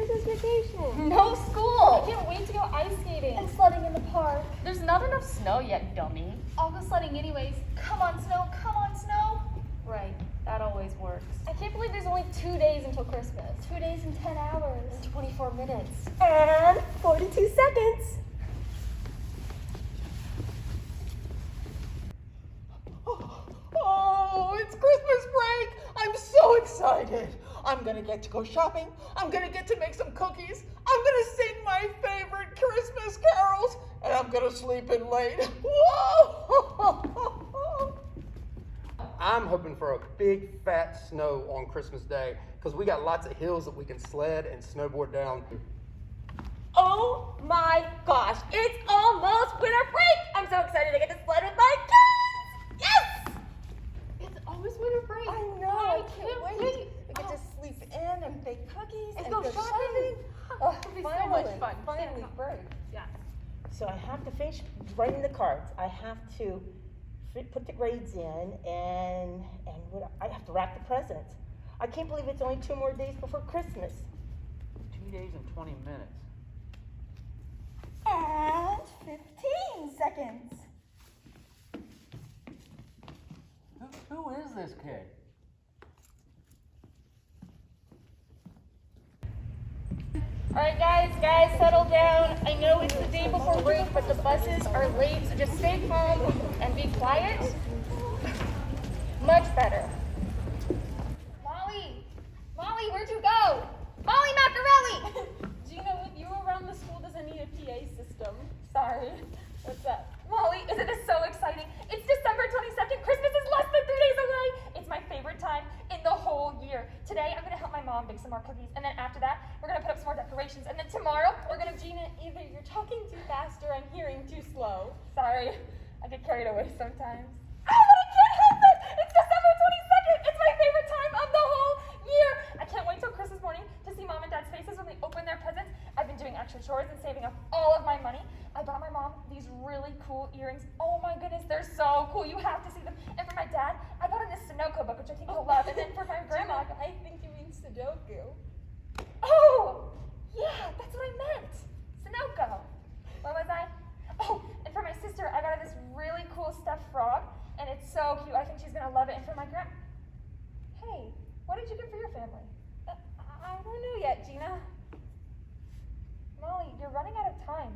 Christmas vacation. No school. I can't wait to go ice skating. And sledding in the park. There's not enough snow yet, dummy. I'll go sledding anyways. Come on, snow. Come on, snow. Right, that always works. I can't believe there's only 2 days until Christmas. 2 days and 10 hours. And 24 minutes. And 42 seconds. Oh, it's Christmas break! I'm so excited! I'm gonna get to go shopping. I'm gonna get to make some cookies. I'm gonna sing my favorite Christmas carols, and I'm gonna sleep in late. Whoa! I'm hoping for a big fat snow on Christmas Day because we got lots of hills that we can sled and snowboard down. Oh my gosh, it's almost winter break! I'm so excited to get to sled with my kids! Yes! It's always winter break. I know, I can't wait. We get to sleep in and bake cookies and go shopping. Oh, It'll be so finally, much fun. finally break. Yeah. So I have to finish writing the cards. I have to put the grades in, and I have to wrap the presents. I can't believe it's only 2 more days before Christmas. 2 days and 20 minutes. And 15 seconds. Who is this kid? Alright guys, settle down. I know it's the day before break, but the buses are late, so just stay calm and be quiet. Much better. Molly, where'd you go? Molly Macarelli! Gina, with you around, the school doesn't need a PA system. Sorry. What's up? Molly, isn't this so exciting? It's December 22nd. Christmas is less than 3 days away. It's my favorite time in the whole year. Today, I'm going to help my mom bake some more cookies. And then after that, we're going to put up some more decorations. And then tomorrow, we're going to... Gina, either you're talking too fast or I'm hearing too slow. Sorry, I get carried away sometimes. Oh, but I can't help it! It's December 22nd! It's my favorite time of the whole year! I can't wait till Christmas morning to see Mom and Dad's faces when they open their presents. I've been doing extra chores and saving up all of my money. I bought my mom these really cool earrings. Oh my goodness, they're so cool. You have to see them. And for my dad, I got him this Sunoco book, which I think he'll love. And then for my grandma, I think you mean Sudoku. oh, yeah, that's what I meant. Sunoco. Where was I? Oh, and for my sister, I got her this really cool stuffed frog, and it's so cute. I think she's gonna love it. And for my Hey, what did you get for your family? I don't know yet, Gina. Molly, you're running out of time.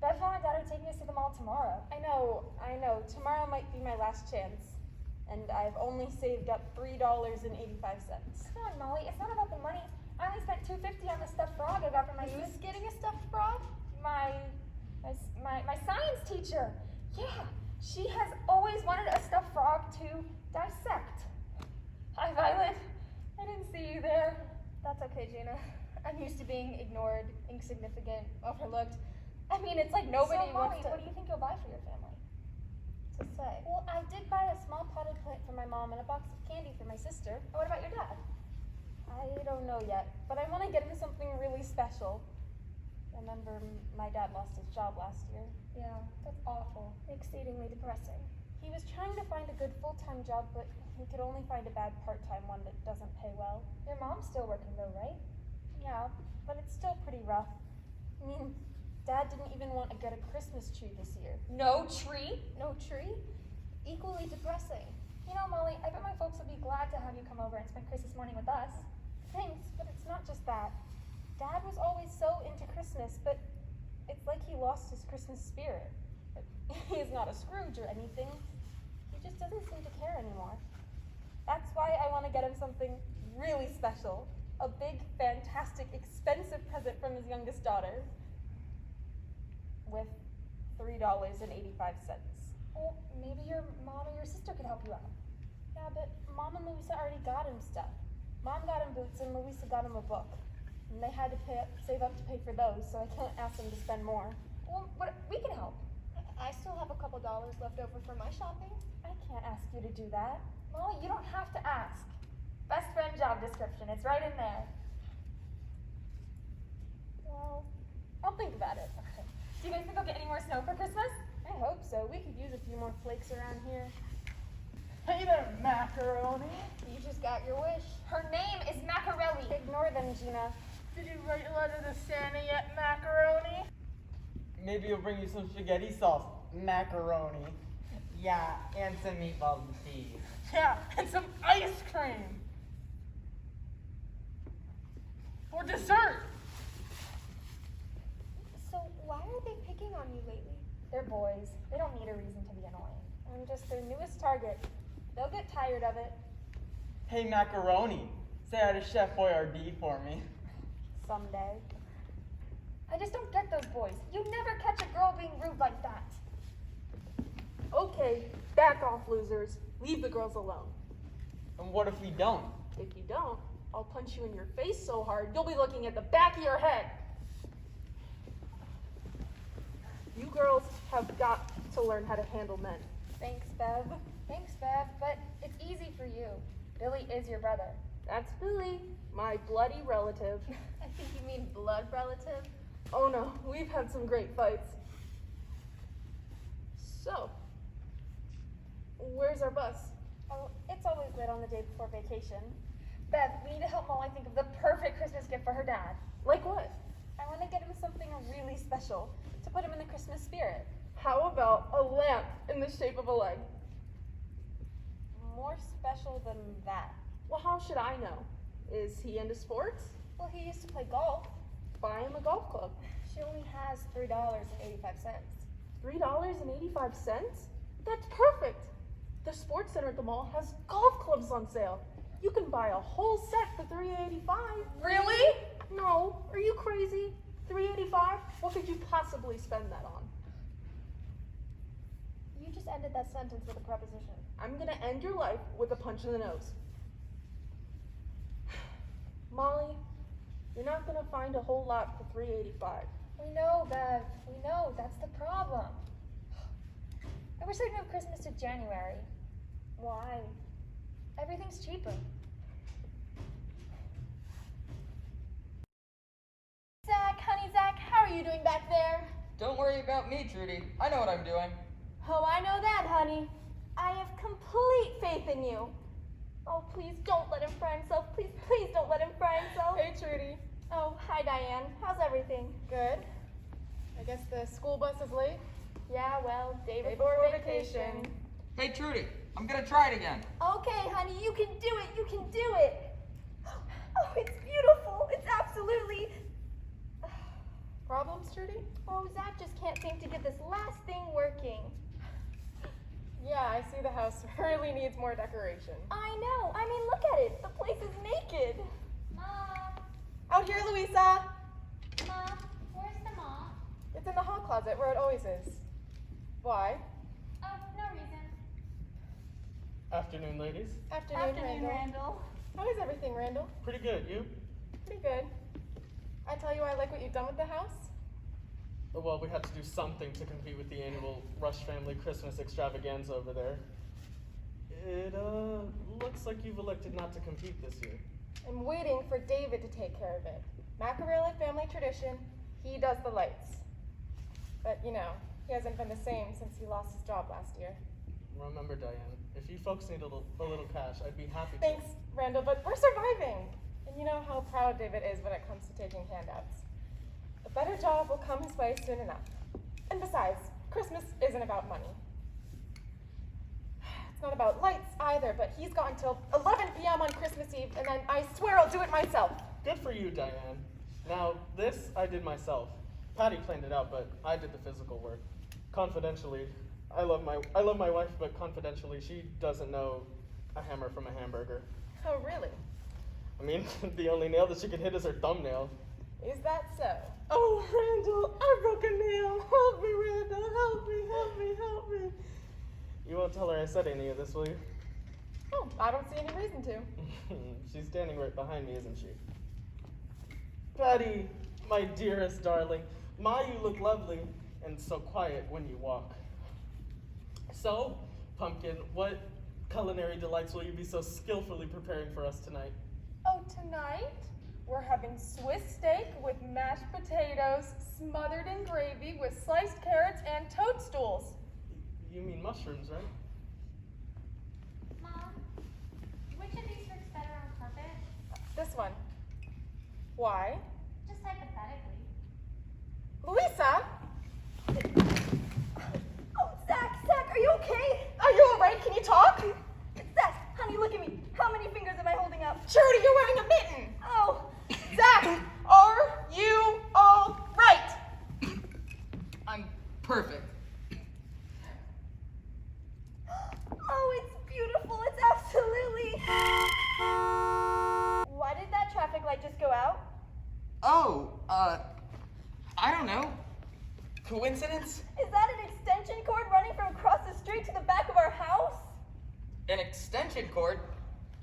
Beth, Mom, and Dad are taking us to the mall tomorrow. I know. Tomorrow might be my last chance. And I've only saved up $3.85. Come on, Molly, it's not about the money. I only spent $2.50 on the stuffed frog I got for my Who's getting a stuffed frog? my science teacher. Yeah, she has always wanted a stuffed frog to dissect. Hi, Violet. I didn't see you there. That's okay, Gina. I'm used to being ignored, insignificant, overlooked. I mean, it's like nobody So, Molly, wants to... what do you think you'll buy for your family? to say. Well, I did buy a small potted plant for my mom and a box of candy for my sister. And what about your dad? I don't know yet, but I want to get him something really special. Remember, my dad lost his job last year. Yeah, that's awful. Exceedingly depressing. He was trying to find a good full-time job, but he could only find a bad part-time one that doesn't pay well. Your mom's still working though, right? Yeah, but it's still pretty rough. I mean, Dad didn't even want to get a Christmas tree this year. No tree? No tree? Equally depressing. You know, Molly, I bet my folks would be glad to have you come over and spend Christmas morning with us. Thanks, but it's not just that. Dad was always so into Christmas, but it's like he lost his Christmas spirit. But he is not a Scrooge or anything. He just doesn't seem to care anymore. That's why I want to get him something really special. A big, fantastic, expensive present from his youngest daughter. With $3.85. Well, maybe your mom or your sister could help you out. Yeah, but Mom and Louisa already got him stuff. Mom got him boots and Louisa got him a book. And they had to save up to pay for those, so I can't ask them to spend more. Well, we can help. I still have a couple dollars left over for my shopping. I can't ask you to do that. Molly, you don't have to ask. Best friend job description, it's right in there. Well, I'll think about it. Okay. Do you guys think I'll get any more snow for Christmas? I hope so. We could use a few more flakes around here. Hey there, macaroni. You just got your wish. Her name is Macarelli. Ignore them, Gina. Did you write a letter to Santa yet, Macaroni? Maybe he'll bring you some spaghetti sauce, macaroni. Yeah, and some meatballs and cheese. Yeah, and some ice cream. For dessert. So why are they picking on you lately? They're boys. They don't need a reason to be annoying. I'm just their newest target. They'll get tired of it. Hey, macaroni, say hi to Chef Boyardee for me. Someday. I just don't get those boys. You never catch a girl being rude like that. Okay, back off, losers. Leave the girls alone. And what if we don't? If you don't, I'll punch you in your face so hard, you'll be looking at the back of your head. You girls have got to learn how to handle men. Thanks, Bev. Thanks, Bev, but it's easy for you. Billy is your brother. That's Billy, my bloody relative. I think you mean blood relative. Oh no, we've had some great fights. So, where's our bus? Oh, it's always lit on the day before vacation. Bev, we need to help Molly think of the perfect Christmas gift for her dad. Like what? I want to get him something really special to put him in the Christmas spirit. How about a lamp in the shape of a leg? More special than that. Well, how should I know? Is he into sports? Well, he used to play golf. Buy him a golf club. She only has $3.85. $3.85? That's perfect. The sports center at the mall has golf clubs on sale. You can buy a whole set for $3.85. Really? No, are you crazy? $3.85? What could you possibly spend that on? You just ended that sentence with a preposition. I'm gonna end your life with a punch in the nose. Molly, you're not gonna find a whole lot for $3.85. We know, Bev. We know. That's the problem. I wish they'd move Christmas to January. Why? Everything's cheaper. Zach, honey Zach, how are you doing back there? Don't worry about me, Trudy. I know what I'm doing. Oh, I know that, honey. I have complete faith in you. Oh, please don't let him fry himself. Please, please don't let him fry himself. Hey, Trudy. Oh, hi, Diane. How's everything? Good. I guess the school bus is late. Yeah, well, day Before vacation. Hey, Trudy, I'm gonna try it again. Okay, honey, you can do it. You can do it. Oh, it's beautiful. It's absolutely... Problems, Trudy? Oh, Zach just can't seem to get this last thing working. Yeah, I see the house really needs more decoration. I know. I mean, look at it. The place is naked. Mom, Out here, Louisa! Mom, where's the mop? It's in the hall closet where it always is. Why? Oh, no reason. Afternoon, ladies. Afternoon, Randall. How is everything, Randall? Pretty good. You? Pretty good. I tell you, I like what you've done with the house. Well, we had to do something to compete with the annual Rush Family Christmas extravaganza over there. It looks like you've elected not to compete this year. I'm waiting for David to take care of it. Macaroni family tradition, he does the lights. But, you know, he hasn't been the same since he lost his job last year. Remember, Diane, if you folks need a little cash, I'd be happy to. Thanks, Randall, but we're surviving. And you know how proud David is when it comes to taking handouts. A better job will come his way soon enough. And besides, Christmas isn't about money. It's not about lights either, but he's got until 11 p.m. on Christmas Eve, and then I swear I'll do it myself. Good for you, Diane. Now, this I did myself. Patty planned it out, but I did the physical work. Confidentially, I love my wife, but confidentially, she doesn't know a hammer from a hamburger. Oh, really? I mean, the only nail that she can hit is her thumbnail. Is that so? Oh, Randall, I broke a nail. Help me, Randall. Help me, help me, help me. You won't tell her I said any of this, will you? Oh, I don't see any reason to. She's standing right behind me, isn't she? Patty, my dearest darling. Ma, you look lovely and so quiet when you walk. So, Pumpkin, what culinary delights will you be so skillfully preparing for us tonight? Oh, tonight we're having Swiss steak with mashed potatoes smothered in gravy with sliced carrots and toadstools. You mean mushrooms, right? Mom, which of these works better on carpet? This one. Why? Louisa? Oh, Zach, are you okay? Are you alright? Can you talk? Zach, honey, look at me. How many fingers am I holding up? Charity, you're wearing a mitten. Oh, Zach, are you alright? I'm perfect. oh, it's beautiful. It's absolutely. Why did that traffic light just go out? Oh, I don't know. Coincidence? Is that an extension cord running from across the street to the back of our house? An extension cord?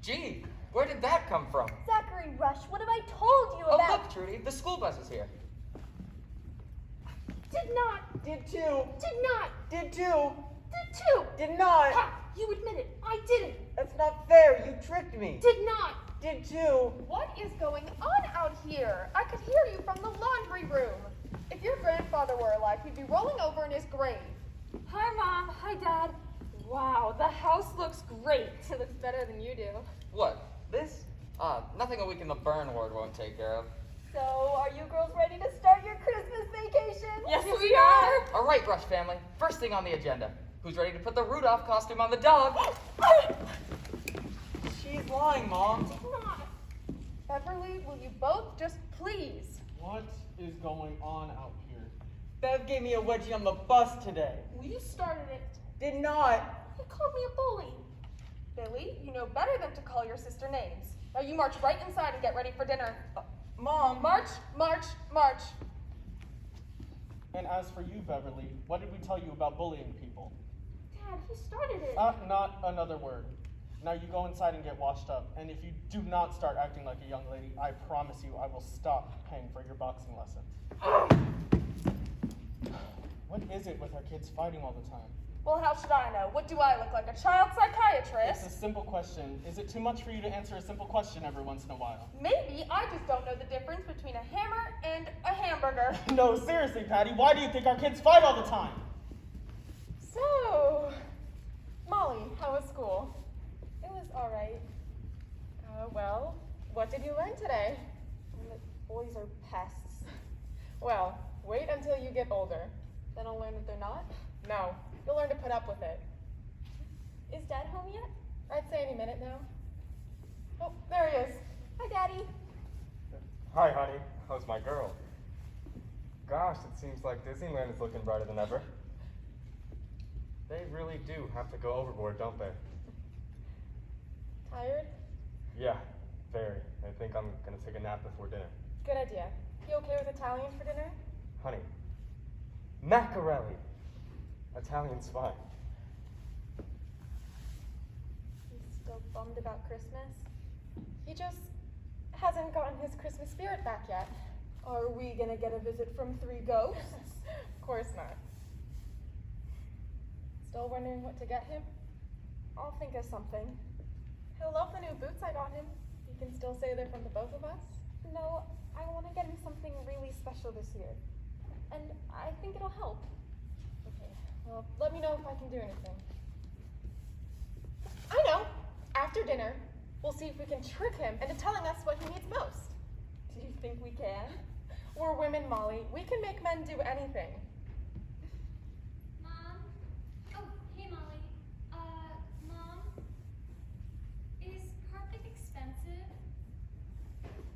Gee, where did that come from? Zachary Rush, what have I told you Oh, about? look, Trudy, the school bus is here. Did not. Did too. Did not. Did too. Did too. Did not. Ha! You admit it. I didn't. That's not fair. You tricked me. Did not. Did too. What is going on out here? I could hear you from the laundry room. If your grandfather were alive, he'd be rolling over in his grave. Hi, Mom. Hi, Dad. Wow, the house looks great. It looks better than you do. What? This? Nothing a week in the burn ward won't take care of. So, are you girls ready to start your Christmas vacation? Yes, we are. All right, Rush family. First thing on the agenda. Who's ready to put the Rudolph costume on the dog? She's lying, Mom. Not. Beverly, will you both just please? What is going on out here? Bev gave me a wedgie on the bus today. Well, you started it. Did not. You called me a bully. Billy, you know better than to call your sister names. Now you march right inside and get ready for dinner. Mom. March, march, march. And as for you, Beverly, what did we tell you about bullying people? Dad, he started it. Not another word. Now you go inside and get washed up. And if you do not start acting like a young lady, I promise you I will stop paying for your boxing lessons. What is it with our kids fighting all the time? Well, how should I know? What do I look like, a child psychiatrist? It's a simple question. Is it too much for you to answer a simple question every once in a while? Maybe I just don't know the difference between a hammer and a hamburger. No, seriously, Patty, why do you think our kids fight all the time? So, Molly, how was school? It was alright. Well, what did you learn today? The boys are pests. Well, wait until you get older. Then I'll learn that they're not. No, you'll learn to put up with it. Is Dad home yet? I'd say any minute now. Oh, there he is. Hi, Daddy. Hi, honey. How's my girl? Gosh, it seems like Disneyland is looking brighter than ever. They really do have to go overboard, don't they? Tired? Yeah, very. I think I'm gonna take a nap before dinner. Good idea. You okay with Italian for dinner? Honey, macarelli. Italian's fine. He's still bummed about Christmas. He just hasn't gotten his Christmas spirit back yet. Are we gonna get a visit from 3 ghosts? Of course not. Still wondering what to get him? I'll think of something. He'll love the new boots I got him. You can still say they're from the both of us. No, I want to get him something really special this year. And I think it'll help. Okay, well, let me know if I can do anything. I know! After dinner, we'll see if we can trick him into telling us what he needs most. Do you think we can? We're women, Molly. We can make men do anything. Mom? Oh, hey, Molly. Mom? Is carpet expensive?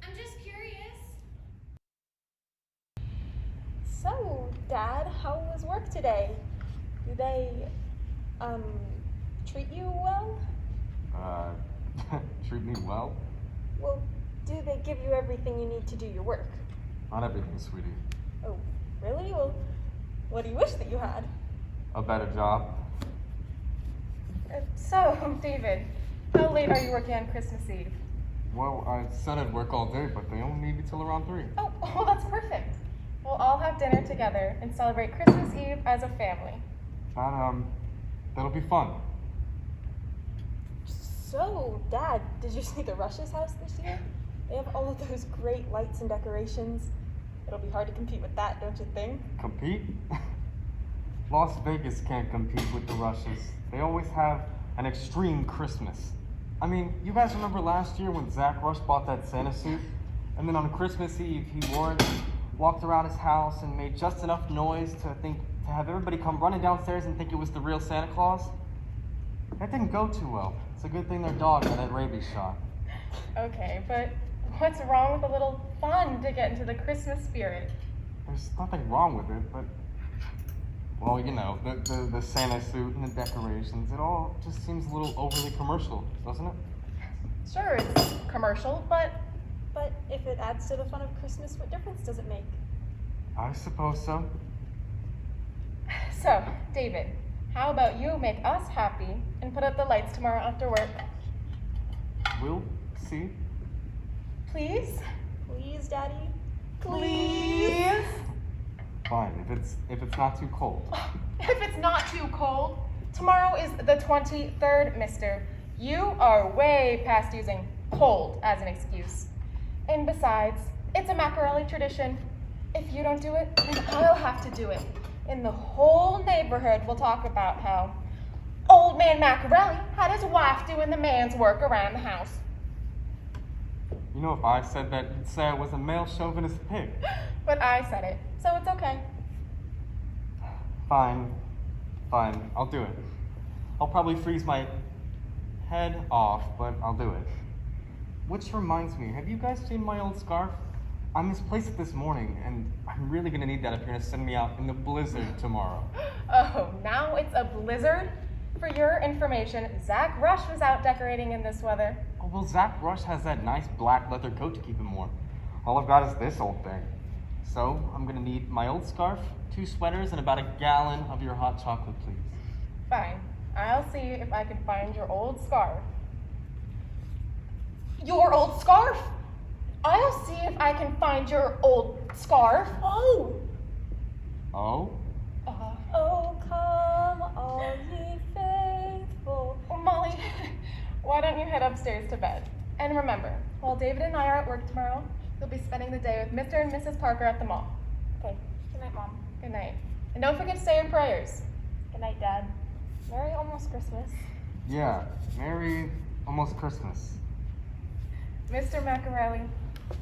I'm just curious. So, Dad, how was work today? Do they, treat you well? Treat me well? Well, do they give you everything you need to do your work? Not everything, sweetie. Oh, really? Well, what do you wish that you had? A better job. So, David, how late are you working on Christmas Eve? Well, I said I'd work all day, but they only need me till around 3. Oh, that's perfect. We'll all have dinner together and celebrate Christmas Eve as a family. That'll be fun. So, Dad, did you see the Rush's house this year? They have all of those great lights and decorations. It'll be hard to compete with that, don't you think? Compete? Las Vegas can't compete with the Rushes. They always have an extreme Christmas. I mean, you guys remember last year when Zach Rush bought that Santa suit? And then on Christmas Eve, he wore it walked around his house and made just enough noise to have everybody come running downstairs and think it was the real Santa Claus. That didn't go too well. It's a good thing their dog got that rabies shot. Okay, but what's wrong with a little fun to get into the Christmas spirit? There's nothing wrong with it, but, well, you know, the Santa suit and the decorations, it all just seems a little overly commercial, doesn't it? Sure, it's commercial, but But if it adds to the fun of Christmas, what difference does it make? I suppose so. so, David, how about you make us happy and put up the lights tomorrow after work? We'll see. Please? Please, Daddy? Please? Fine, if it's not too cold. If it's not too cold, tomorrow is the 23rd, mister. You are way past using cold as an excuse. And besides, it's a Macarelli tradition. If you don't do it, then I'll have to do it. And the whole neighborhood will talk about how old man Macarelli had his wife doing the man's work around the house. You know, if I said that, you'd say I was a male chauvinist pig. But I said it, so it's okay. Fine, I'll do it. I'll probably freeze my head off, but I'll do it. Which reminds me, have you guys seen my old scarf? I misplaced it this morning, and I'm really gonna need that if you're gonna send me out in the blizzard tomorrow. Oh, now it's a blizzard? For your information, Zach Rush was out decorating in this weather. Oh, well, Zach Rush has that nice black leather coat to keep him warm. All I've got is this old thing. So, I'm gonna need my old scarf, 2 sweaters, and about a gallon of your hot chocolate, please. Fine. I'll see if I can find your old scarf. Your old scarf? I'll see if I can find your old scarf. Oh! Oh? Oh, come, all ye faithful. Oh, Molly, why don't you head upstairs to bed? And remember, while David and I are at work tomorrow, you'll be spending the day with Mr. and Mrs. Parker at the mall. Okay, good night, Mom. Good night. And don't forget to say your prayers. Good night, Dad. Merry almost Christmas. Yeah, Merry almost Christmas. Mr. Macarelli,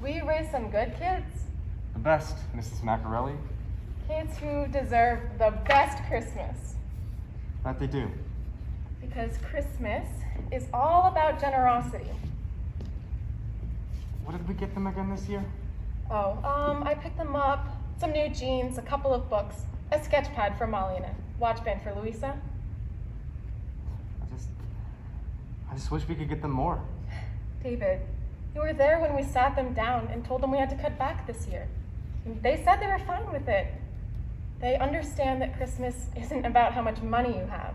we raised some good kids. The best, Mrs. Macarelli. Kids who deserve the best Christmas. That they do. Because Christmas is all about generosity. What did we get them again this year? Oh, I picked them up some new jeans, a couple of books, a sketch pad for Molly, and a watch band for Louisa. I just wish we could get them more. David, you were there when we sat them down and told them we had to cut back this year. And they said they were fine with it. They understand that Christmas isn't about how much money you have.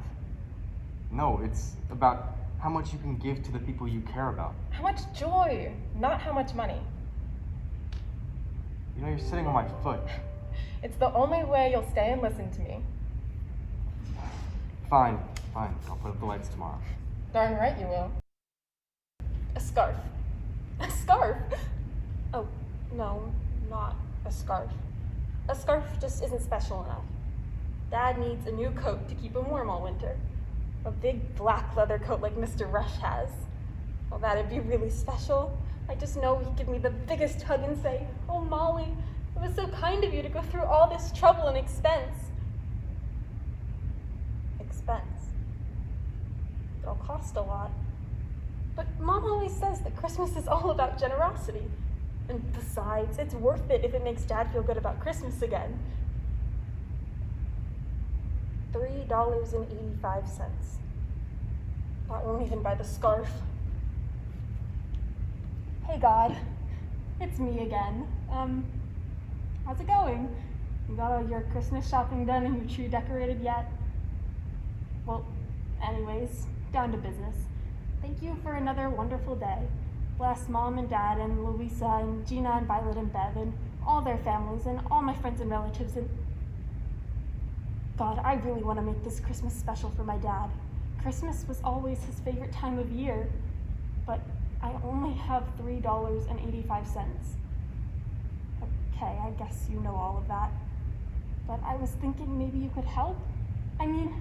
No, it's about how much you can give to the people you care about. How much joy, not how much money. You know, you're sitting on my foot. It's the only way you'll stay and listen to me. Fine. I'll put up the lights tomorrow. Darn right you will. A scarf. A scarf? Oh, no, not a scarf. A scarf just isn't special enough. Dad needs a new coat to keep him warm all winter. A big black leather coat like Mr. Rush has. Well, that'd be really special. I just know he'd give me the biggest hug and say, "Oh, Molly, it was so kind of you to go through all this trouble and expense." Expense. It'll cost a lot. But Mom always says that Christmas is all about generosity. And besides, it's worth it if it makes Dad feel good about Christmas again. $3.85. That won't even buy the scarf. Hey God, it's me again. How's it going? You got all your Christmas shopping done and your tree decorated yet? Well, anyways, down to business. Thank you for another wonderful day. Bless Mom and Dad and Louisa and Gina and Violet and Bev and all their families and all my friends and relatives and... God, I really want to make this Christmas special for my dad. Christmas was always his favorite time of year, but I only have $3.85. Okay, I guess you know all of that. But I was thinking maybe you could help. I mean,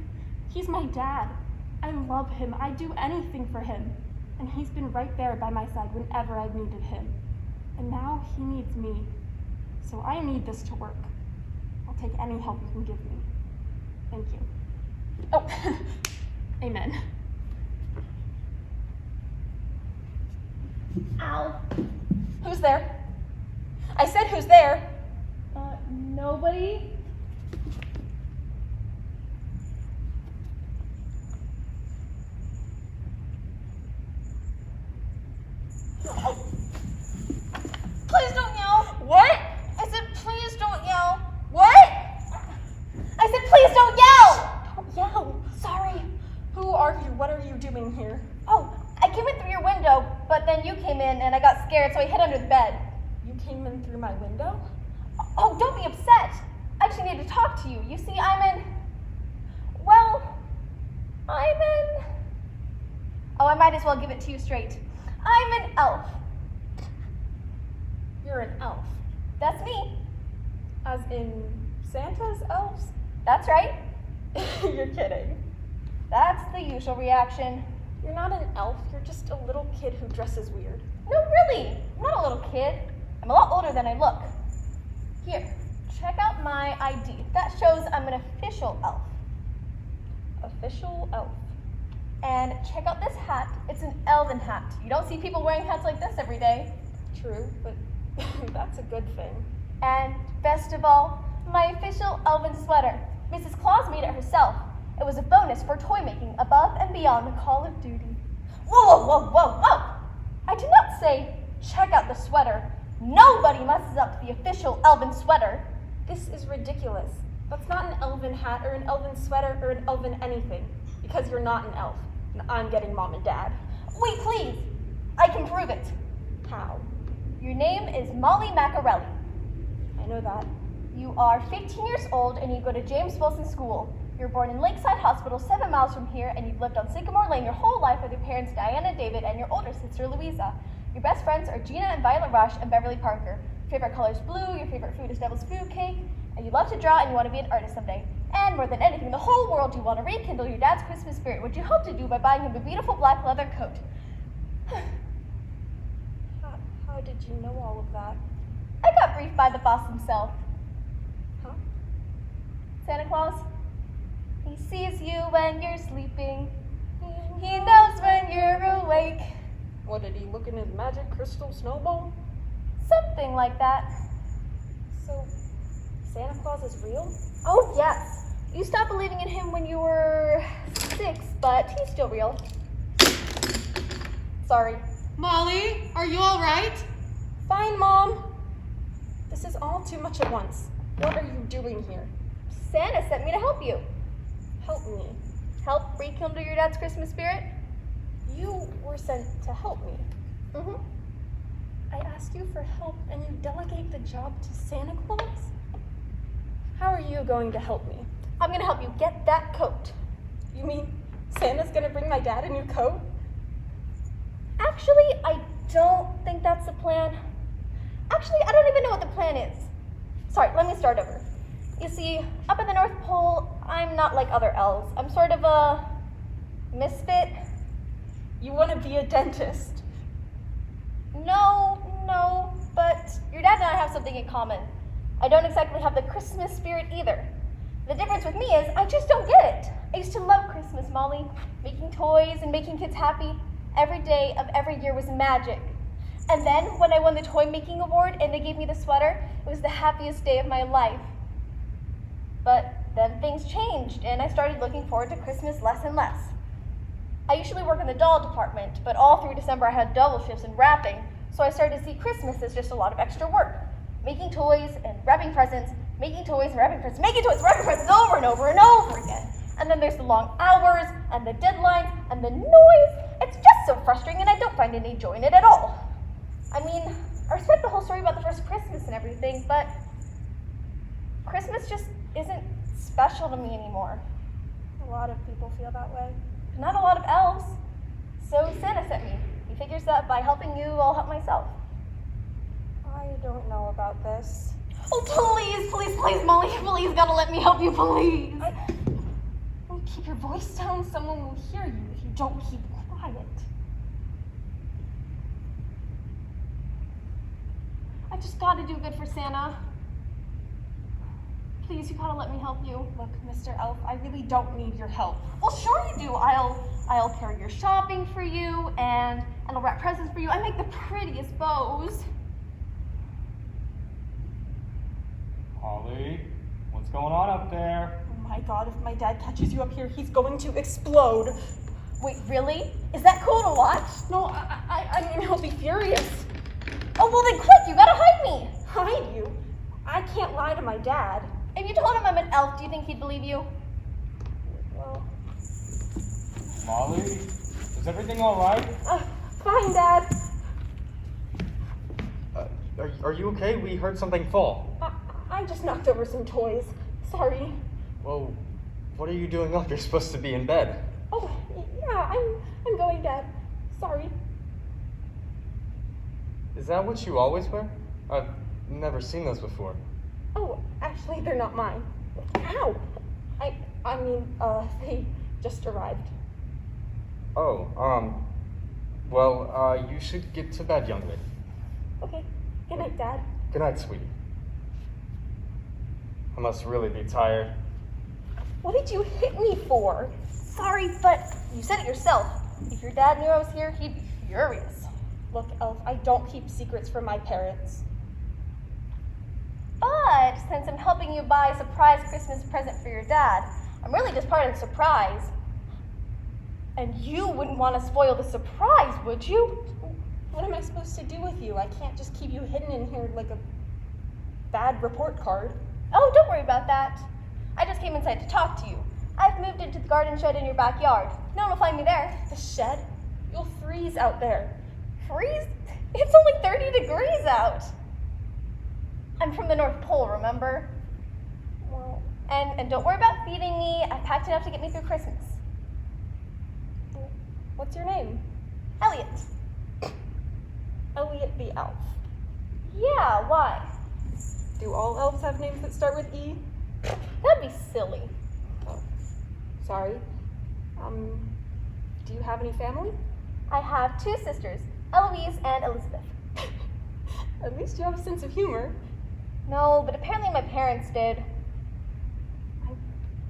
he's my dad. I love him. I'd do anything for him. And he's been right there by my side whenever I've needed him. And now he needs me. So I need this to work. I'll take any help you can give me. Thank you. Oh, amen. Ow. Who's there? I said who's there? Nobody? Please don't yell. What? I said please don't yell. What? I said please don't yell. Don't yell. Sorry. Who are you? What are you doing here? Oh, I came in through your window, but then you came in and I got scared, so I hid under the bed. You came in through my window? Oh, don't be upset. I just need to talk to you. You see, Oh, I might as well give it to you straight. I'm an elf. You're an elf. That's me. As in Santa's elves? That's right. You're kidding. That's the usual reaction. You're not an elf, you're just a little kid who dresses weird. No, really. I'm not a little kid. I'm a lot older than I look. Here, check out my ID. That shows I'm an official elf. Official elf. And check out this hat. It's an elven hat. You don't see people wearing hats like this every day. True, but that's a good thing. And best of all, my official elven sweater. Mrs. Claus made it herself. It was a bonus for toy making above and beyond the Call of Duty. Whoa, whoa, whoa, whoa, whoa! I did not say, check out the sweater. Nobody messes up the official elven sweater. This is ridiculous. That's not an elven hat or an elven sweater or an elven anything. Because you're not an elf. And I'm getting Mom and Dad. Wait, please. I can prove it. How? Your name is Molly Macarelli. I know that. You are 15 years old and you go to James Wilson School. You're born in Lakeside Hospital 7 miles from here, and you've lived on Sycamore Lane your whole life with your parents Diana and David and your older sister Louisa. Your best friends are Gina and Violet Rush and Beverly Parker. Your favorite color is blue, your favorite food is devil's food cake, and you love to draw and you want to be an artist someday. And more than anything in the whole world, you want to rekindle your dad's Christmas spirit, which you hope to do by buying him a beautiful black leather coat. How did you know all of that? I got briefed by the boss himself. Huh? Santa Claus? He sees you when you're sleeping. He knows when you're awake. What, did he look in his magic crystal snowball? Something like that. So, Santa Claus is real? Oh, yes. You stopped believing in him when you were 6, but he's still real. Sorry. Molly, are you all right? Fine, Mom. This is all too much at once. What are you doing here? Santa sent me to help you. Help me. Help rekindle your dad's Christmas spirit? You were sent to help me. Mm-hmm. I asked you for help and you delegate the job to Santa Claus? How are you going to help me? I'm going to help you get that coat. You mean Santa's going to bring my dad a new coat? Actually, I don't think that's the plan. Actually, I don't even know what the plan is. Sorry, let me start over. You see, up at the North Pole, I'm not like other elves. I'm sort of a misfit. You want to be a dentist? No, but your dad and I have something in common. I don't exactly have the Christmas spirit either. The difference with me is I just don't get it. I used to love Christmas, Molly. Making toys and making kids happy. Every day of every year was magic. And then when I won the toy making award and they gave me the sweater, it was the happiest day of my life. But then things changed and I started looking forward to Christmas less and less. I usually work in the doll department, but all through December I had double shifts and wrapping, so I started to see Christmas as just a lot of extra work. Making toys and wrapping presents, making toys and wrapping presents, making toys and wrapping presents over and over and over again. And then there's the long hours and the deadlines and the noise. It's just so frustrating and I don't find any joy in it at all. I mean, I respect the whole story about the first Christmas and everything, but Christmas just isn't special to me anymore. A lot of people feel that way. Not a lot of elves. So Santa sent me. He figures that by helping you, I'll help myself. I don't know about this. Oh, please, Molly, please, gotta let me help you, please. Oh, keep your voice down. Someone will hear you if you don't keep quiet. I just gotta do good for Santa. Please, you gotta let me help you. Look, Mr. Elf, I really don't need your help. Well, sure you do. I'll carry your shopping for you, and I'll wrap presents for you. I make the prettiest bows. Holly, what's going on up there? Oh my god, if my dad catches you up here, he's going to explode. Wait, really? Is that cool to watch? No, I mean, he'll be furious. Oh, well then quick, you gotta hide me. Hide you? I can't lie to my dad. If you told him I'm an elf, do you think he'd believe you? Well, Molly, is everything all right? fine, Dad. Are you okay? We heard something fall. I just knocked over some toys. Sorry. Well, what are you doing up? You're supposed to be in bed. Oh, yeah, I'm going, Dad. Sorry. Is that what you always wear? I've never seen those before. Oh, actually, they're not mine. Ow! I mean, they just arrived. Oh, well, you should get to bed, young lady. Okay. Good night, Dad. Good night, sweetie. I must really be tired. What did you hit me for? Sorry, but you said it yourself. If your dad knew I was here, he'd be furious. Look, Elf, I don't keep secrets from my parents. But since I'm helping you buy a surprise Christmas present for your dad, I'm really just part of the surprise. And you wouldn't want to spoil the surprise, would you? What am I supposed to do with you? I can't just keep you hidden in here like a bad report card. Oh, don't worry about that. I just came inside to talk to you. I've moved into the garden shed in your backyard. No one will find me there. The shed? You'll freeze out there. Freeze? It's only 30 degrees out. I'm from the North Pole, remember? Well, And don't worry about feeding me. I packed enough to get me through Christmas. what's your name? Elliot. Elliot the Elf. Yeah, why? Do all elves have names that start with E? That'd be silly. Oh, sorry. Do you have any family? I have two sisters, Eloise and Elizabeth. At least you have a sense of humor. No, but apparently my parents did. I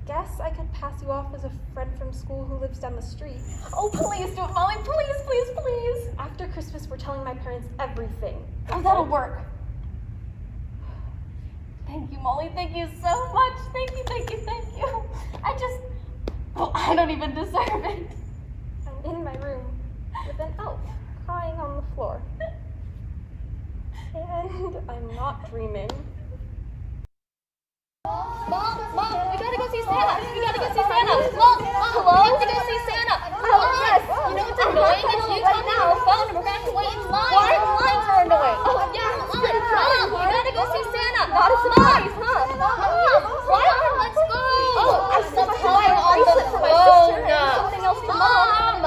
guess I could pass you off as a friend from school who lives down the street. Oh, please do it, Molly. Please, please, please. After Christmas, we're telling my parents everything. Oh, that'll work. Thank you, Molly. Thank you so much. Thank you, thank you, thank you. I don't even deserve it. I'm in my room with an elf crying on the floor. And I'm not dreaming. Mom, we gotta go see Santa. We gotta go see Santa. Mom, hello? We have to go see Santa. Oh, yes. You know what's annoying is you talk on our phone and we're gonna have to wait in line. Why? The lines are annoying. Oh, yeah, line. Mom, we gotta go see Santa. Not a surprise, huh? Mom, what? Let's go. Oh, I still have a bracelet for my sister and something else for Mom.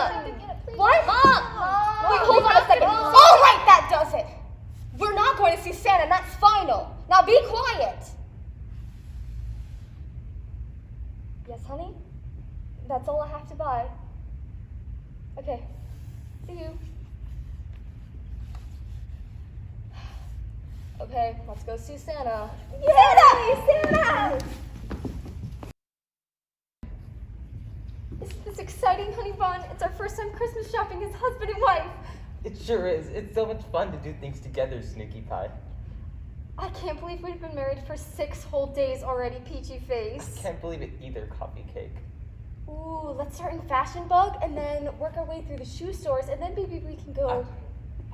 What? Mom. Wait, hold on a second. All right, that does it. We're not going to see Santa, and that's final. Now be quiet. Yes, honey? That's all I have to buy. Okay. See you. Okay, let's go see Santa. Yay! Santa! Isn't this exciting, honey bun? It's our first time Christmas shopping as husband and wife. It sure is. It's so much fun to do things together, Snooky Pie. I can't believe we've been married for 6 whole days already, Peachy Face. I can't believe it either, Coffee Cake. Ooh, let's start in Fashion Bug and then work our way through the shoe stores and then maybe we can go.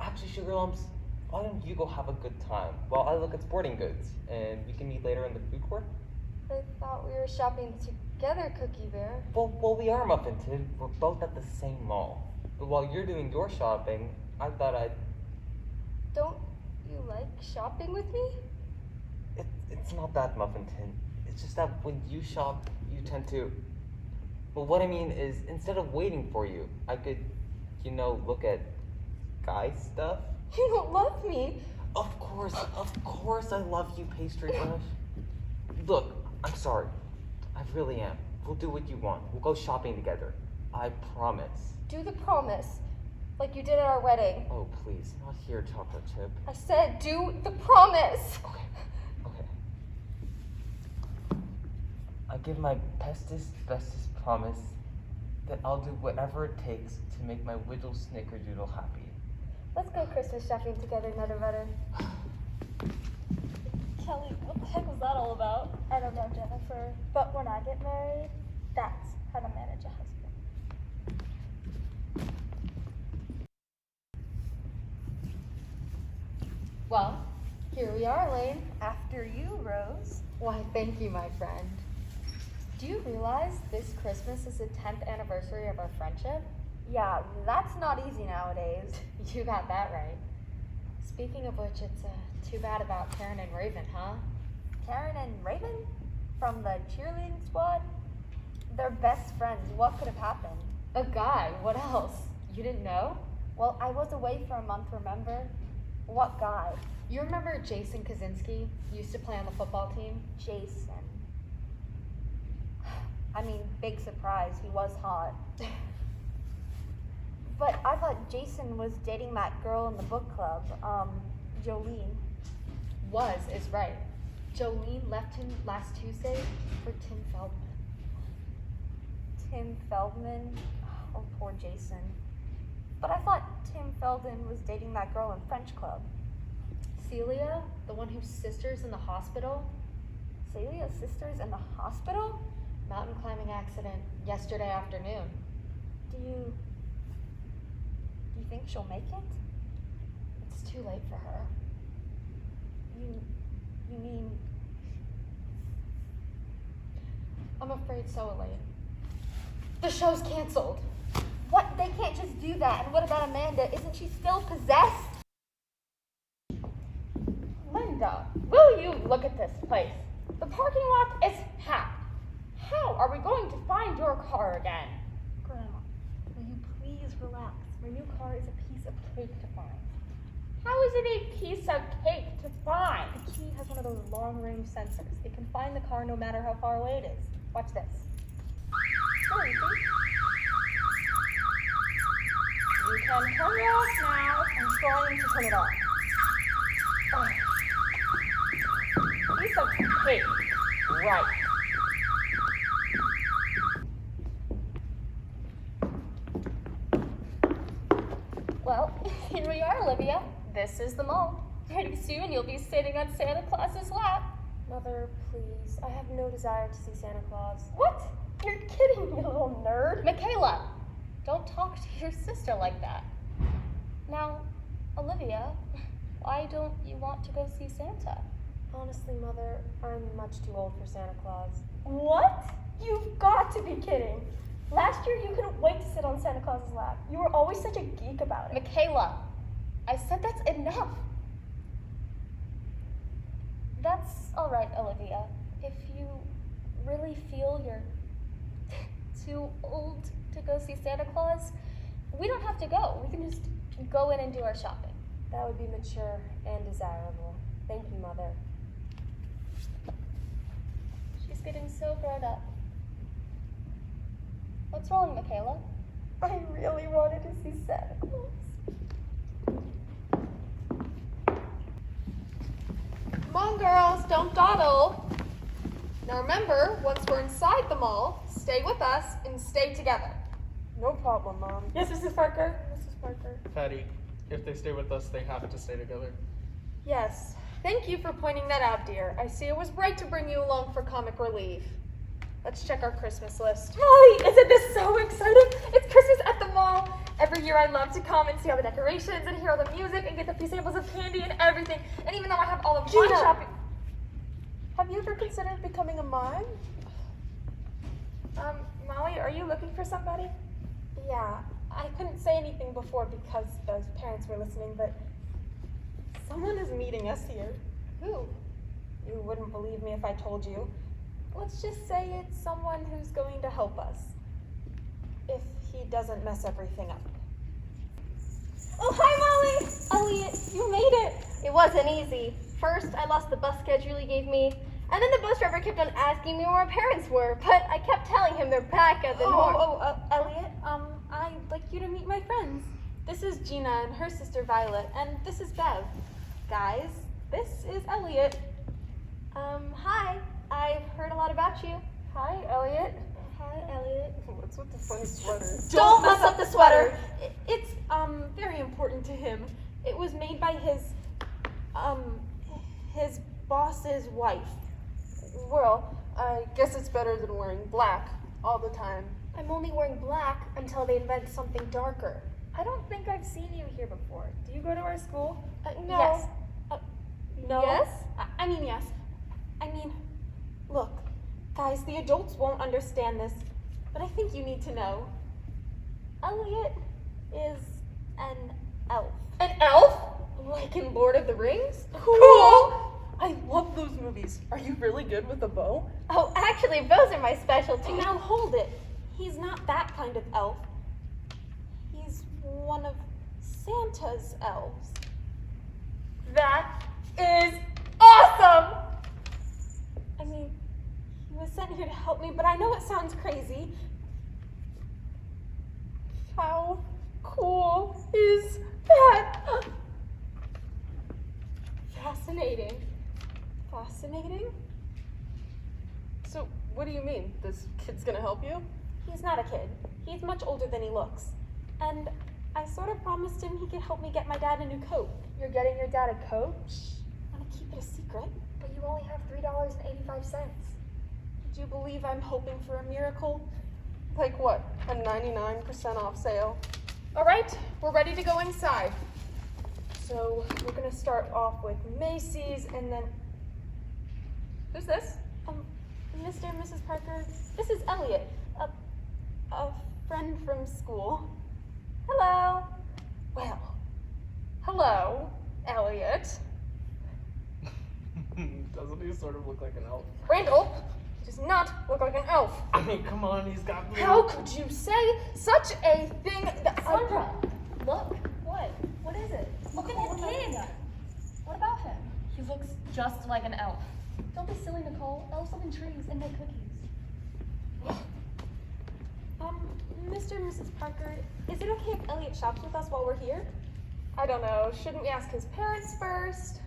Actually, Sugar Lumps, why don't you go have a good time while I look at sporting goods and we can meet later in the food court? I thought we were shopping together, Cookie Bear. Well, we are, Muffin Tin. We're both at the same mall. But while you're doing your shopping, I thought I'd... Don't you like shopping with me? It's not that, Muffin Tin. It's just that when you shop, you tend to... Well, what I mean is, instead of waiting for you, I could, look at guy stuff. You don't love me. Of course I love you, Pastry Brush. Look, I'm sorry. I really am. We'll do what you want. We'll go shopping together. I promise. Do the promise, like you did at our wedding. Oh, please, not here, Chocolate Chip. I said do the promise. Okay. I give my bestest promise that I'll do whatever it takes to make my little snickerdoodle happy. Let's go Christmas shopping together, Nutter Butter. Kelly, what the heck was that all about? I don't know, Jennifer, but when I get married, that's how to manage a husband. Well, here we are, Elaine. After you, Rose. Why, thank you, my friend. Do you realize this Christmas is the 10th anniversary of our friendship? Yeah, that's not easy nowadays. You got that right. Speaking of which, it's too bad about Karen and Raven, huh? Karen and Raven? From the cheerleading squad? They're best friends. What could have happened? A guy. What else? You didn't know? Well, I was away for a month, remember? What guy? You remember Jason Kaczynski? Used to play on the football team? Jason. I mean, big surprise. He was hot. But I thought Jason was dating that girl in the book club, Jolene. Was is right. Jolene left him last Tuesday for Tim Feldman. Tim Feldman? Oh, poor Jason. But I thought Tim Feldman was dating that girl in French club. Celia, the one whose sister's in the hospital. Celia's sister's in the hospital? Mountain climbing accident yesterday afternoon. Do you think she'll make it? It's too late for her. You mean? I'm afraid so, Elaine. The show's canceled. What? They can't just do that. And what about Amanda? Isn't she still possessed? Linda, will you look at this place? The parking lot is packed. How are we going to find your car again? Grandma, will you please relax? My new car is a piece of cake to find. How is it a piece of cake to find? The key has one of those long-range sensors. It can find the car no matter how far away it is. Watch this. There, you see? You can turn it off now. I'm trying to turn it off. Piece of cake. Right. Well, here we are, Olivia. This is the mall. Pretty soon you'll be sitting on Santa Claus's lap. Mother, please. I have no desire to see Santa Claus. What? You're kidding, you little nerd. Michaela, don't talk to your sister like that. Now, Olivia, why don't you want to go see Santa? Honestly, Mother, I'm much too old for Santa Claus. What? You've got to be kidding. Last year, you couldn't wait to sit on Santa Claus's lap. You were always such a geek about it. Michaela, I said that's enough. That's all right, Olivia. If you really feel you're too old to go see Santa Claus, we don't have to go. We can just go in and do our shopping. That would be mature and desirable. Thank you, Mother. She's getting so grown up. What's wrong, Michaela? I really wanted to see Santa Claus. Come on, girls, don't dawdle. Now remember, once we're inside the mall, stay with us and stay together. No problem, Mom. Yes, Mrs. Parker. Mrs. Parker. Patty, if they stay with us, they have to stay together. Yes, thank you for pointing that out, dear. I see it was right to bring you along for comic relief. Let's check our Christmas list. Molly, isn't this so exciting? It's Christmas at the mall. Every year I love to come and see all the decorations and hear all the music and get the free samples of candy and everything. And even though I have all of my Gina! shopping... Have you ever considered becoming a mime? Molly, are you looking for somebody? Yeah, I couldn't say anything before because those parents were listening, but someone is meeting us here. Who? You wouldn't believe me if I told you. Let's just say it's someone who's going to help us. If he doesn't mess everything up. Oh, hi, Molly! Elliot, you made it! It wasn't easy. First, I lost the bus schedule he gave me, and then the bus driver kept on asking me where my parents were, but I kept telling him they're back at the Elliot, I'd like you to meet my friends. This is Gina and her sister Violet, and this is Bev. Guys, this is Elliot. Hi. I've heard a lot about you. Hi, Elliot. Hi, Elliot. What's with the funny sweater? Don't mess up the sweater. It's very important to him. It was made by his boss's wife. Well, I guess it's better than wearing black all the time. I'm only wearing black until they invent something darker. I don't think I've seen you here before. Do you go to our school? No. Yes. No. Yes? I mean, yes. I mean, look, guys, the adults won't understand this, but I think you need to know. Elliot is an elf. An elf? Like in Lord of the Rings? Cool. I love those movies. Are you really good with a bow? Oh, actually, bows are my specialty. Now hold it. He's not that kind of elf. He's one of Santa's elves. That is awesome! I mean, he was sent here to help me, but I know it sounds crazy. How cool is that? Fascinating. Fascinating? So, what do you mean? This kid's gonna help you? He's not a kid. He's much older than he looks. And I sort of promised him he could help me get my dad a new coat. You're getting your dad a coat? I want to keep it a secret. But you only have $3.85. Do you believe I'm hoping for a miracle? Like what? A 99% off sale? All right, we're ready to go inside. So we're gonna start off with Macy's and then... Who's this? Mr. and Mrs. Parker. This is Elliot, a friend from school. Hello. Well, hello, Elliot. Doesn't he sort of look like an elf? Randall does not look like an elf. I mean, come on, he's got blue. How could you say such a thing that Sandra, look. What? What is it? Look at his kid. What about him? He looks just like an elf. Don't be silly, Nicole. Elves live in trees and make cookies. Mr. and Mrs. Parker, is it okay if Elliot shops with us while we're here? I don't know. Shouldn't we ask his parents first?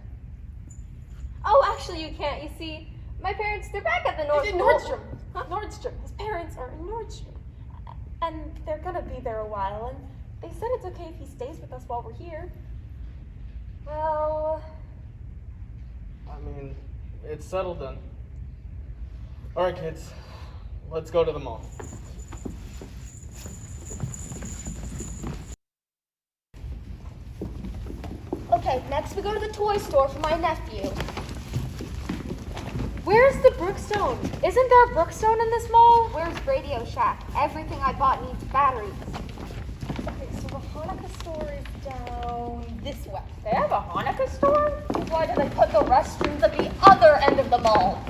Oh, actually, you can't. You see, my parents, they're back at the Nordstrom. Huh? Nordstrom. His parents are in Nordstrom. And they're gonna be there a while, and they said it's okay if he stays with us while we're here. Well, I mean, it's settled then. All right, kids, let's go to the mall. okay, next we go to the toy store for my nephew. Where's the Brookstone? Isn't there a Brookstone in this mall? Where's Radio Shack? Everything I bought needs batteries. Okay, so the Hanukkah store is down this way. They have a Hanukkah store? Why do they put the restrooms at the other end of the mall?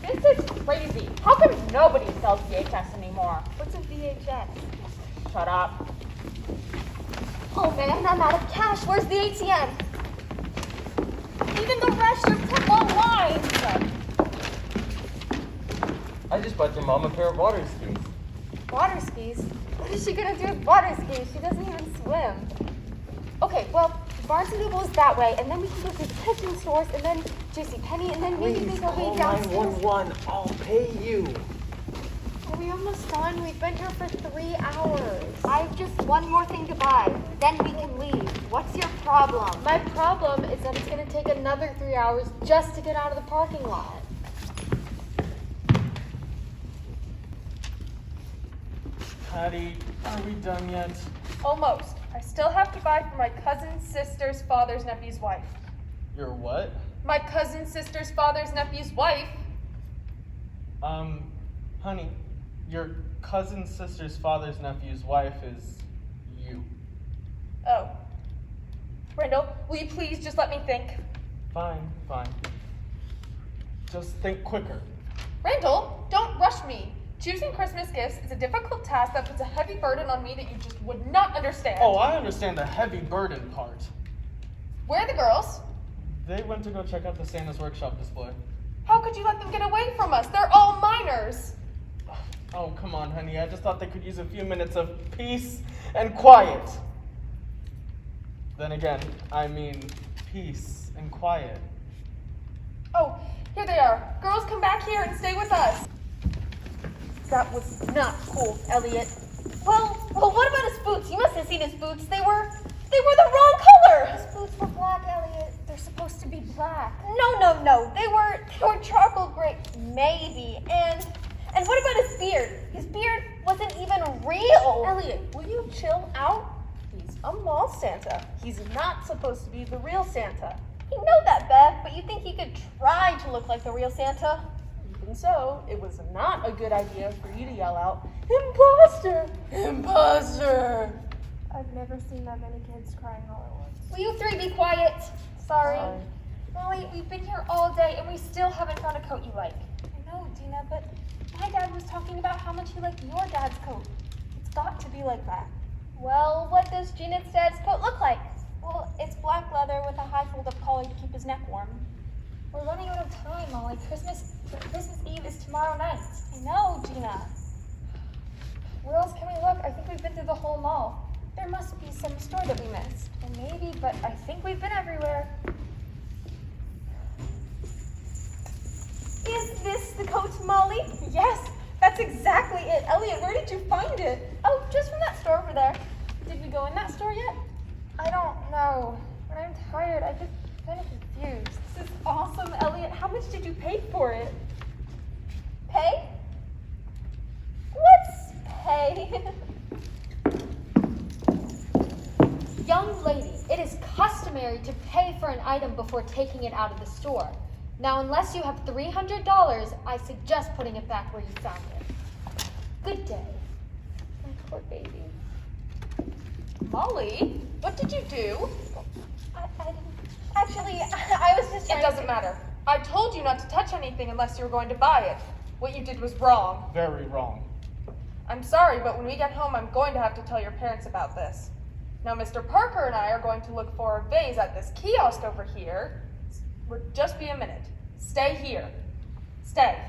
This is crazy. How come nobody sells VHS anymore? What's a VHS? Shut up. Oh man, I'm out of cash. Where's the ATM? Even the restrooms have long lines. I just bought your mom a pair of water skis. Water skis? What is she gonna do with water skis? She doesn't even swim. Okay, well, Barnes & Noble is that way, and then we can go to the kitchen stores, and then JCPenney, and then maybe Please make our call way downstairs. 911. I'll pay you. Are we almost done? We've been here for 3 hours. I have just one more thing to buy. Then we can leave. What's your problem? My problem is that it's going to take another 3 hours just to get out of the parking lot. Patty, are we done yet? Almost. I still have to buy for my cousin's sister's father's nephew's wife. Your what? My cousin's sister's father's nephew's wife? Honey, your cousin's sister's father's nephew's wife is you. Oh. Randall, will you please just let me think? Fine. Just think quicker. Randall, don't rush me. Choosing Christmas gifts is a difficult task that puts a heavy burden on me that you just would not understand. Oh, I understand the heavy burden part. Where are the girls? They went to go check out the Santa's Workshop display. How could you let them get away from us? They're all minors. Oh, come on, honey. I just thought they could use a few minutes of peace and quiet. Then again, I mean peace and quiet. Oh, Here they are. Girls, come back here and stay with us. That was not cool, Elliot. Well, what about his boots? You must have seen his boots. They were the wrong color. His boots were black, Elliot. They're supposed to be black. No. They were charcoal gray, maybe. And what about his beard? His beard wasn't even real. Elliot, will you chill out? He's a mall Santa. He's not supposed to be the real Santa. You know that, Beth, but you think he could try to look like the real Santa? Even so, it was not a good idea for you to yell out, "Imposter! Imposter!" I've never seen that many kids crying all at once. Will you three be quiet? Sorry. Molly, we've been here all day and we still haven't found a coat you like. I know, Dina, but my dad was talking about how much he liked your dad's coat. It's got to be like that. Well, what does Janet's dad's coat look like? Well, it's black leather with a high fold-up collar to keep his neck warm. We're running out of time, Molly. Christmas Eve is tomorrow night. I know, Gina. Where else can we look? I think we've been through the whole mall. There must be some store that we missed. Well, maybe, but I think we've been everywhere. Is this the coat, Molly? Yes, that's exactly it. Elliot, where did you find it? Oh, just from that store over there. Did we go in that store yet? I don't know. When I'm tired, I get kind of confused. This is awesome, Elliot. How much did you pay for it? Pay? What's pay? Young lady, it is customary to pay for an item before taking it out of the store. Now, unless you have $300, I suggest putting it back where you found it. Good day. My poor baby. Molly, what did you do? I didn't. Actually, I was just trying It doesn't matter. I told you not to touch anything unless you were going to buy it. What you did was wrong. Very wrong. I'm sorry, but when we get home, I'm going to have to tell your parents about this. Now, Mr. Parker and I are going to look for a vase at this kiosk over here. Just be a minute. Stay here. Stay.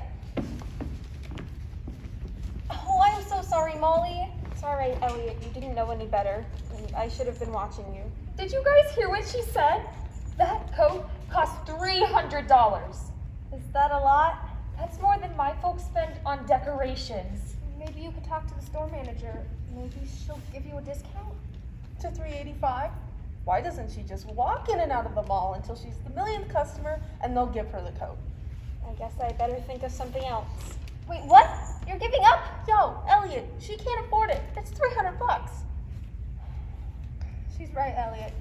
Oh, I'm so sorry, Molly. It's all right, Elliot. You didn't know any better. I should have been watching you. Did you guys hear what she said? That coat cost $300. Is that a lot? That's more than my folks spend on decorations. Maybe you could talk to the store manager. Maybe she'll give you a discount. To $385? Why doesn't she just walk in and out of the mall until she's the millionth customer and they'll give her the coat? I guess I better think of something else. Wait, what? You're giving up? Yo, Elliot, she can't afford it. It's $300. She's right, Elliot.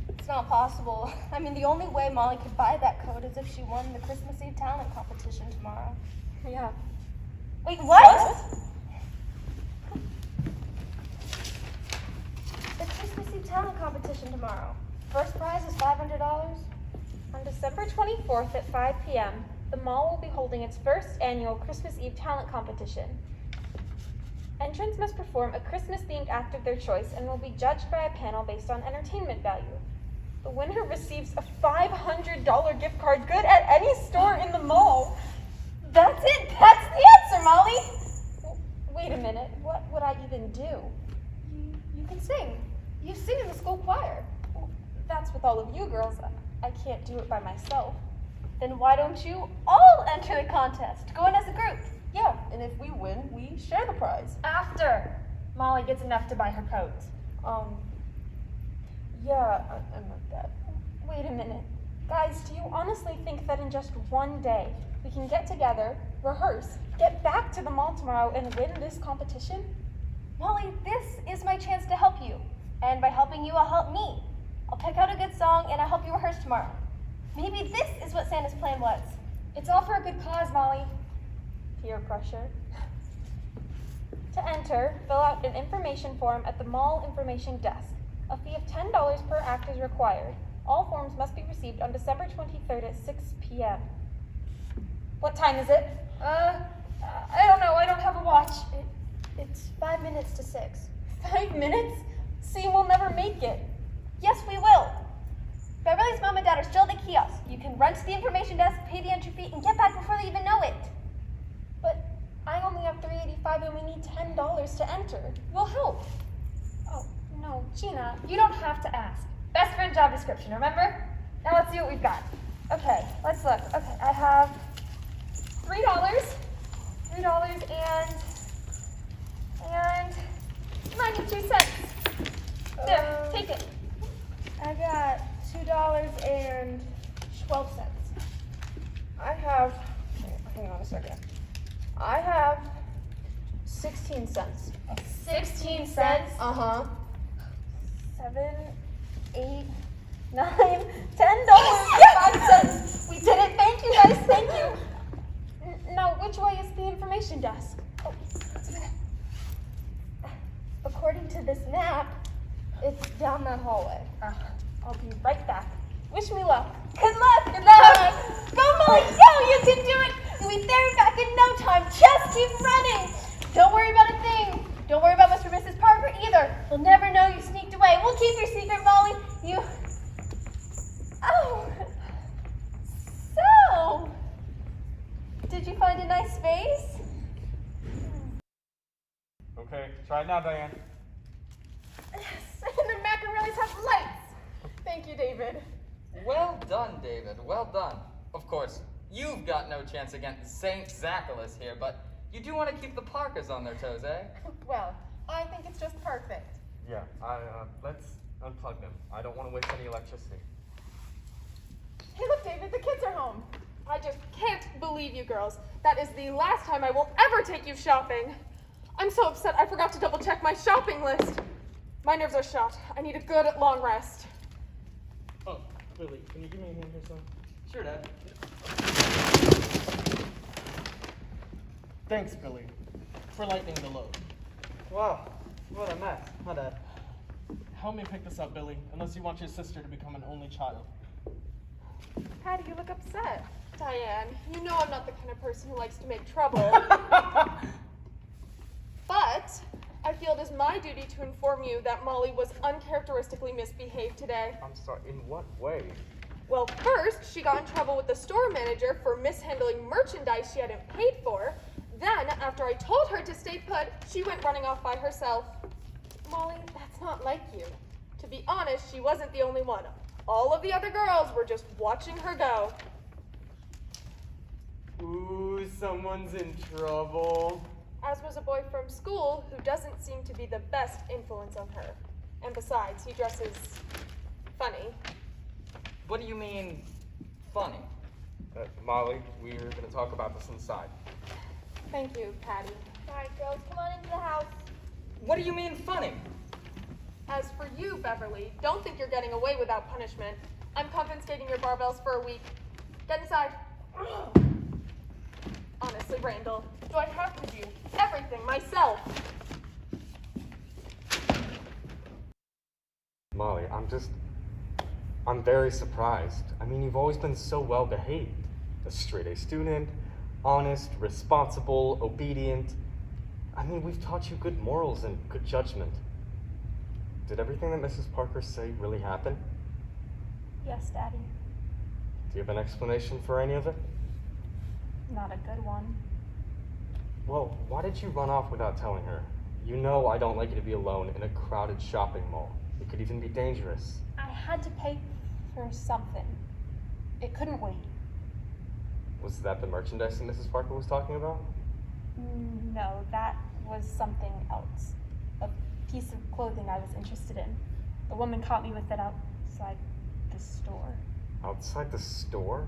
It's not possible. I mean, the only way Molly could buy that coat is if she won the Christmas Eve talent competition tomorrow. Yeah. Wait, what? The Christmas Eve talent competition tomorrow. First prize is $500. On December 24th at 5 p.m., the mall will be holding its first annual Christmas Eve talent competition. Entrants must perform a Christmas-themed act of their choice and will be judged by a panel based on entertainment value. The winner receives a $500 gift card good at any store in the mall. That's it. That's the answer, Molly. Wait a minute. What would I even do? You can sing. You sing in the school choir. Well, that's with all of you girls. I can't do it by myself. Then why don't you all enter the contest? Go in as a group. Yeah, and if we win, we share the prize. After Molly gets enough to buy her coat. Yeah, I'm not that. Wait a minute. Guys, do you honestly think that in just one day we can get together, rehearse, get back to the mall tomorrow, and win this competition? Molly, this is my chance to help you. And by helping you, I'll help me. I'll pick out a good song and I'll help you rehearse tomorrow. Maybe this is what Santa's plan was. It's all for a good cause, Molly. Peer pressure. To enter, fill out an information form at the mall information desk. A fee of $10 per act is required. All forms must be received on December 23rd at 6 p.m. What time is it? I don't know. I don't have a watch. It's 5 minutes to 6. 5 minutes? See, we'll never make it. Yes, we will. Beverly's mom and dad are still at the kiosk. You can run to the information desk, pay the entry fee, and get back before they even know it. But I only have $3.85 and we need $10 to enter. We'll help. Oh, no, Gina. You don't have to ask. Best friend job description, remember? Now let's see what we've got. Okay, let's look. Okay, I have $3 and 92 cents. There, take it. I got $2.12. I have, hang on a second. I have 16 cents. 16 cents? Uh-huh. 7, 8, $9, $10, 5 cents. We did it. Thank you guys. Thank you. Now, which way is the information desk? According to this map, it's down that hallway. I'll be right back. Wish me luck. Good luck. Good luck. Go, Molly. Go. You can do it. You'll be there and back in no time. Just keep running. Don't worry about a thing. Don't worry about Mr. and Mrs. Parker either. They'll never know you sneaked away. We'll keep your secret, Molly. You. Oh. So. Did you find a nice vase? Okay, try it now, Diane. Yes, and the macaronis have lights. Thank you, David. Well done, David. Well done. Of course, you've got no chance against Saint Zacchaeus here, but you do want to keep the Parkers on their toes, eh? Well, I think it's just perfect. Yeah, let's unplug them. I don't want to waste any electricity. Hey, look, David, the kids are home. I just can't believe you girls. That is the last time I will ever take you shopping. I'm so upset I forgot to double check my shopping list. My nerves are shot. I need a good long rest. Oh, Billy, can you give me a hand here, son? Sure, Dad. Thanks, Billy, for lightening the load. Wow, what a mess. Huh, Dad? Help me pick this up, Billy, unless you want your sister to become an only child. Patty, you look upset. Diane, you know I'm not the kind of person who likes to make trouble. But I feel it is my duty to inform you that Molly was uncharacteristically misbehaved today. I'm sorry, in what way? Well, first, she got in trouble with the store manager for mishandling merchandise she hadn't paid for. Then, after I told her to stay put, she went running off by herself. Molly, that's not like you. To be honest, she wasn't the only one. All of the other girls were just watching her go. Ooh, someone's in trouble. As was a boy from school who doesn't seem to be the best influence on her. And besides, he dresses funny. What do you mean, funny? Molly, we're going to talk about this inside. Thank you, Patty. All right, girls, come on into the house. What do you mean, funny? As for you, Beverly, don't think you're getting away without punishment. I'm confiscating your barbells for a week. Get inside. Honestly, Randall, do I have to do everything myself? Molly, I'm very surprised. I mean, you've always been so well behaved. A straight-A student, honest, responsible, obedient. I mean, we've taught you good morals and good judgment. Did everything that Mrs. Parker say really happen? Yes, Daddy. Do you have an explanation for any of it? Not a good one. Well, why did you run off without telling her? You know I don't like you to be alone in a crowded shopping mall. It could even be dangerous. I had to pay for something. It couldn't wait. Was that the merchandise that Mrs. Parker was talking about? No, that was something else. A piece of clothing I was interested in. The woman caught me with it outside the store. Outside the store?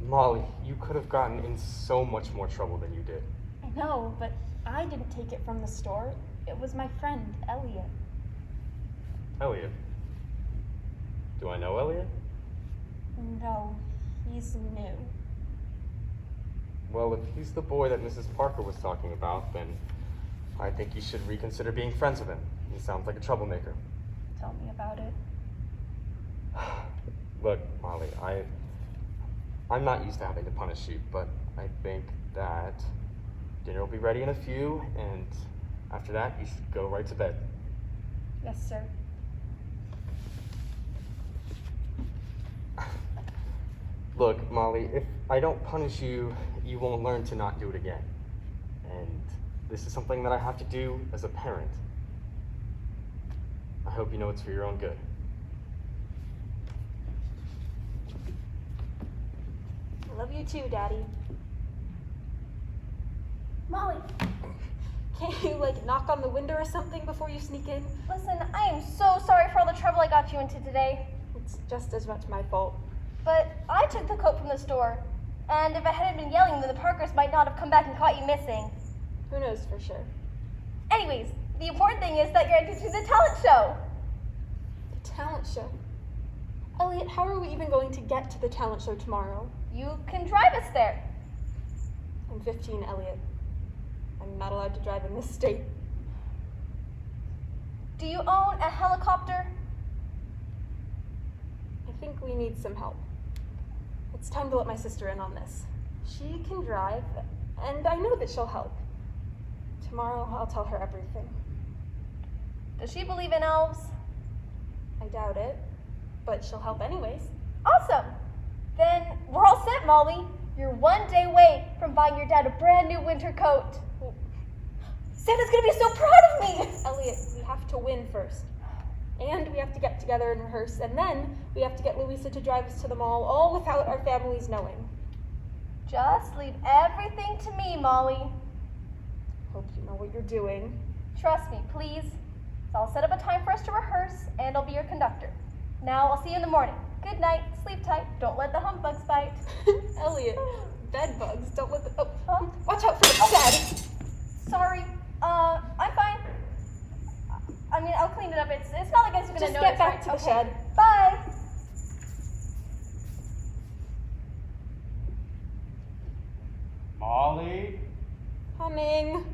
Molly, you could have gotten in so much more trouble than you did. I know, but I didn't take it from the store. It was my friend, Elliot. Elliot? Do I know Elliot? No, he's new. Well, if he's the boy that Mrs. Parker was talking about, then I think you should reconsider being friends with him. He sounds like a troublemaker. Tell me about it. Look, Molly, I'm not used to having to punish you, but I think that dinner will be ready in a few, and after that, you should go right to bed. Yes, sir. Look, Molly, if I don't punish you, you won't learn to not do it again. And this is something that I have to do as a parent. I hope you know it's for your own good. I love you too, Daddy. Molly, Can't you, like, knock on the window or something before you sneak in? listen, I am so sorry for all the trouble I got you into today. It's just as much my fault. But I took the coat from the store, and if I hadn't been yelling, then the Parkers might not have come back and caught you missing. Who knows for sure? Anyways, the important thing is that you're entered to the talent show. The talent show. Elliot, how are we even going to get to the talent show tomorrow? You can drive us there. I'm 15, Elliot. I'm not allowed to drive in this state. Do you own a helicopter? I think we need some help. It's time to let my sister in on this. She can drive, and I know that she'll help. Tomorrow, I'll tell her everything. Does she believe in elves? I doubt it, but she'll help anyways. Awesome. Then we're all set, Molly. You're 1 day away from buying your dad a brand new winter coat. Santa's gonna be so proud of me! Elliot, we have to win first. And we have to get together and rehearse, and then we have to get Louisa to drive us to the mall, all without our families knowing. Just leave everything to me, Molly. Hope you know what you're doing. Trust me, please. So I'll set up a time for us to rehearse, and I'll be your conductor. Now I'll see you in the morning. Good night, sleep tight, don't let the humbugs bite. Elliot, bed bugs, don't let the... Oh, watch out for the bed! Sorry, I'm fine. I mean, I'll clean it up. It's not like I'm gonna Just notice. get back right? to the Okay. shed. Bye. Molly? Coming.